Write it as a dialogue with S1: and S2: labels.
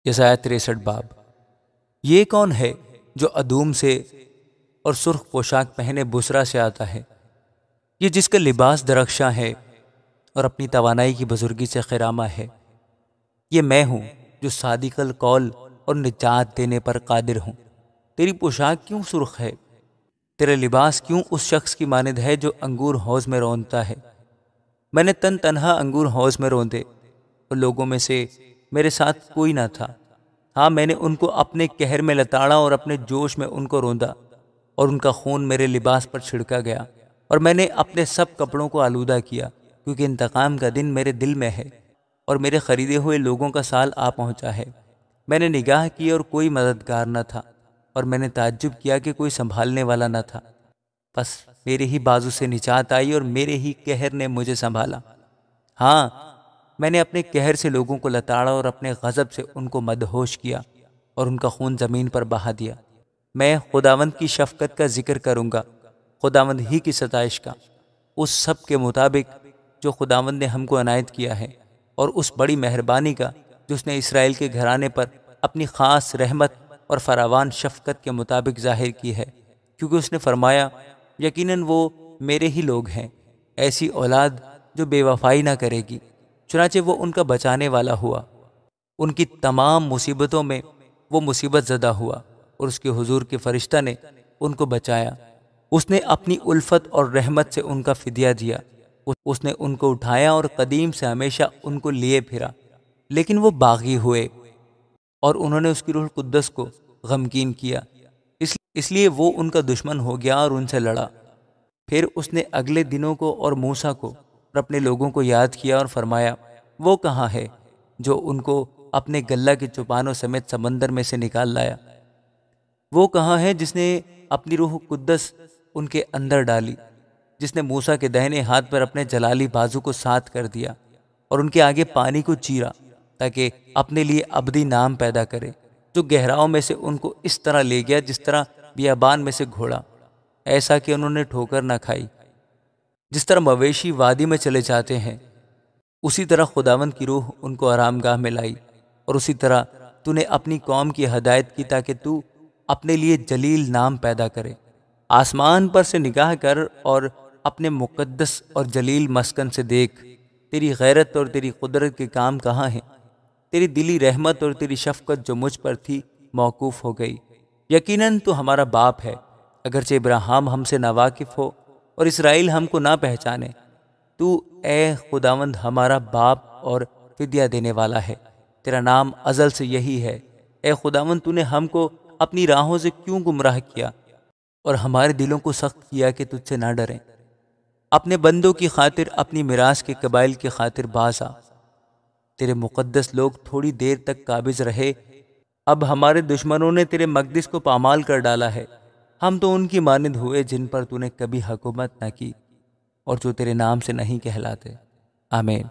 S1: یسایہ 63 باب۔ یہ کون ہے جو ادوم سے اور سرخ پوشاک پہنے بسرا سے آتا ہے؟ یہ جس کا لباس درخشاں ہے اور اپنی توانائی کی بزرگی سے خرامہ ہے۔ یہ میں ہوں جو صادق القول اور نجات دینے پر قادر ہوں۔ تیری پوشاک کیوں سرخ ہے؟ تیرا لباس کیوں اس شخص کی مانند ہے جو انگور حوض میں رونتا ہے؟ میں نے تن تنہا انگور حوض میں روندے، اور لوگوں میں سے میرے ساتھ کوئی نہ تھا۔ ہاں، میں نے ان کو اپنے قہر میں لتاڑا اور اپنے جوش میں ان کو روندا، اور ان کا خون میرے لباس پر چھڑکا گیا، اور میں نے اپنے سب کپڑوں کو آلودہ کیا، کیونکہ انتقام کا دن میرے دل میں ہے، اور میرے خریدے ہوئے لوگوں کا سال آ پہنچا ہے۔ میں نے نگاہ کی اور کوئی مددگار نہ تھا، اور میں نے تعجب کیا کہ کوئی سنبھالنے والا نہ تھا۔ بس میرے ہی بازو سے نجات آئی اور میرے ہی قہر نے مجھے سنبھالا۔ ہاں، میں نے اپنے قہر سے لوگوں کو لتاڑا اور اپنے غضب سے ان کو مدہوش کیا، اور ان کا خون زمین پر بہا دیا۔ میں خداوند کی شفقت کا ذکر کروں گا، خداوند ہی کی ستائش کا، اس سب کے مطابق جو خداوند نے ہم کو عنایت کیا ہے، اور اس بڑی مہربانی کا جو اس نے اسرائیل کے گھرانے پر اپنی خاص رحمت اور فراوان شفقت کے مطابق ظاہر کی ہے، کیونکہ اس نے فرمایا، یقیناً وہ میرے ہی لوگ ہیں، ایسی اولاد جو بے وفائی نہ کرے گی۔ چنانچہ وہ ان کا بچانے والا ہوا، ان کی تمام مصیبتوں میں وہ مصیبت زدہ ہوا، اور اس کے حضور کے فرشتہ نے ان کو بچایا۔ اس نے اپنی الفت اور رحمت سے ان کا فدیہ دیا، اس نے ان کو اٹھایا اور قدیم سے ہمیشہ ان کو لیے پھرا۔ لیکن وہ باغی ہوئے، اور انہوں نے اس کی روح القدس کو غمگین کیا، اس لیے وہ ان کا دشمن ہو گیا اور ان سے لڑا۔ پھر اس نے اگلے دنوں کو اور موسیٰ کو اور اپنے لوگوں کو یاد کیا اور فرمایا، وہ کہاں ہے جو ان کو اپنے گلہ کے چوپانوں سمیت سمندر میں سے نکال لایا؟ وہ کہاں ہے جس نے اپنی روح القدس ان کے اندر ڈالی، جس نے موسیٰ کے دہنے ہاتھ پر اپنے جلالی بازو کو سات کر دیا، اور ان کے آگے پانی کو چیرا، تاکہ اپنے لیے ابدی نام پیدا کرے، جو گہراؤں میں سے ان کو اس طرح لے گیا جس طرح بیابان میں سے گھوڑا، ایسا کہ انہوں نے ٹھوکر نہ کھائی۔ جس طرح مویشی وادی میں چلے جاتے ہیں، اسی طرح خداوند کی روح ان کو آرام گاہ میں لائی، اور اسی طرح تو نے اپنی قوم کی ہدایت کی تاکہ تو اپنے لیے جلیل نام پیدا کرے۔ آسمان پر سے نگاہ کر اور اپنے مقدس اور جلیل مسکن سے دیکھ، تیری غیرت اور تیری قدرت کے کام کہاں ہیں؟ تیری دلی رحمت اور تیری شفقت جو مجھ پر تھی موقوف ہو گئی۔ یقیناً تو ہمارا باپ ہے، اگرچہ ابراہیم ہم سے ناواقف ہو اور اسرائیل ہم کو نہ پہچانے۔ تو اے خداوند ہمارا باپ اور فدیہ دینے والا ہے، تیرا نام ازل سے یہی ہے۔ اے خداوند، تو نے ہم کو اپنی راہوں سے کیوں گمراہ کیا اور ہمارے دلوں کو سخت کیا کہ تجھ سے نہ ڈریں؟ اپنے بندوں کی خاطر، اپنی میراث کے قبائل کی خاطر باز آ۔ تیرے مقدس لوگ تھوڑی دیر تک قابض رہے، اب ہمارے دشمنوں نے تیرے مقدس کو پامال کر ڈالا ہے۔ ہم تو ان کی مانند ہوئے جن پر تو نے کبھی حکومت نہ کی اور جو تیرے نام سے نہیں کہلاتے۔ آمین۔